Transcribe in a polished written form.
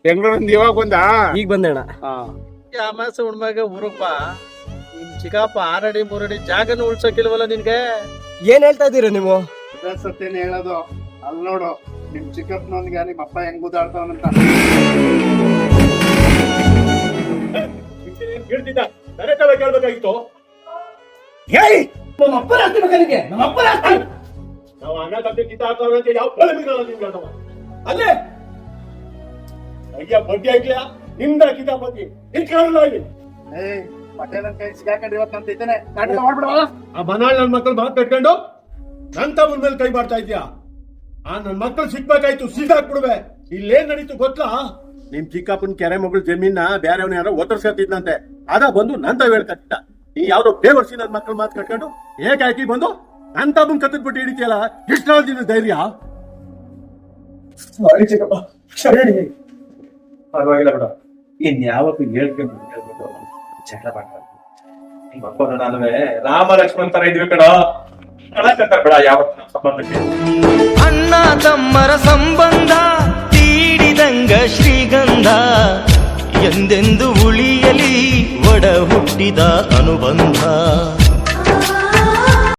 ಬೆಂಗಳೂರಿಂದ ಇವಾಗ ಬಂದ ಈಗ ಬಂದಣ್ಣ. ಅಮಾಸೆ ಉಣ್ಮ್ಯಾಗ ಊರಪ್ಪ ನಿಮ್ ಚಿಕ್ಕಪ್ಪ 6 ಅಡಿ 3 ಅಡಿ ಜಾಗನ ಉಳ್ಸಕ್ಕಿಲ್ವಲ್ಲ ನಿನ್ಗೆ? ಏನ್ ಹೇಳ್ತಾ ಇದೀರ ನೀವು? ಸತ್ಯನ ಹೇಳೋದು ಅಲ್ಲಿ ನೋಡು ನಿಮ್ ಚಿಕ್ಕಪ್ಪನೊಂದಿಗೆ ನಿಮ್ಮ ಅಪ್ಪ ಹೆಂಗ್ ಗುದ್ದಾಡ್ತಾವನಂತ. ಹೇಳ್ತಿದ್ದ ನನ್ನ ತಲೆ ಕೇಳ್ಬೇಕಾಗಿತ್ತು. ನಾವು ಅನ್ನ ತಪ್ಪಿ ಕಿತ್ತಾಡ್ತಾವಂತೆ ಯಾವ ಫಲ ಬೀಳಲ್ಲ ನಿಮ್ಗೆ ಅಥವಾ ಅಲ್ಲೇ ಅಯ್ಯ ಬಡ್ಡಿ ಹಾಕ್ಲಿಯಾ ನಿಮ್ದ ಕಿತಾಪತಿ ನಿಂತ್ಕೊಳ್ಳಲ್ಲ ಇಲ್ಲಿ. ಪಟೇಲನ್ ಕೈ ಸಿಗಾಕೊಂಡು ಇವತ್ತು ಅಂತ ಇದ್ದೇನೆ ನಾಟಕ ಮಾಡ್ಬಿಡವ. ಆ ಮನಾಳ್ ನನ್ ಮಕ್ಕಳು ಮಾತು ಕಟ್ಕೊಂಡು ನನ್ ತಮ್ಮನ ಮೇಲೆ ಕೈ ಮಾಡ್ತಾ ಇದ್ಯಾ? ಆ ನನ್ ಮಕ್ಕಳು ಸಿಗ್ಬೇಕಾಯ್ತು, ಸೀದಾಕ್ಬಿಡುವೆ. ಇಲ್ಲೇನ್ ನಡೀತು ಗೊತ್ತಾ? ನಿಮ್ ಚಿಕ್ಕಪ್ಪನ ಕೆರೆ ಮಗಳು ಜಮೀನ ಬೇರೆಯವನ ಯಾರೋ ಒತ್ತರ್ಸ್ಕತ್ತಿದ್ನಂತೆ. ಅದ ಬಂದು ನನ್ ತಾವ್ ಹೇಳ್ಕತ್ತಿದ್ದ. ಈ ಯಾವ್ದೋ ಬೇವರ್ಸಿ ನನ್ ಮಕ್ಕಳು ಮಾತು ಕಟ್ಕೊಂಡು ಹೇಗೆ ಹಾಕಿ ಬಂದು ನನ್ ತಮ್ಮನ್ ಕತ್ತದ್ಬಿಟ್ಟು ಹಿಡಿತಿಯಲ್ಲ, ಎಷ್ಟು ದಿನ ಧೈರ್ಯ? ಪರವಾಗಿಲ್ಲ ಬಿಡ, ಇನ್ ಯಾವತ್ತು ಹೇಳ್ಕೊಂಡು ಜಗಳ ಮಾಡ್ತಾರೆ. ನಿಮ್ಮ ಅಪ್ಪನ ನಾನುವೆ ರಾಮ ಲಕ್ಷ್ಮಣ್ ತರ ಇದ್ವಿ ಕಣ. ಬಿಡ ಯಾವತ್ತು ಸಂಬಂಧಕ್ಕೆ ಅಣ್ಣ ತಮ್ಮರ ಸಂಬಂಧ ತೀಡಿದಂಗ ಶ್ರೀಗಂಧ ಎಂದೆಂದು ಉಳಿಯಲಿ ಒಡ ಹುಟ್ಟಿದ ಅನುಬಂಧ.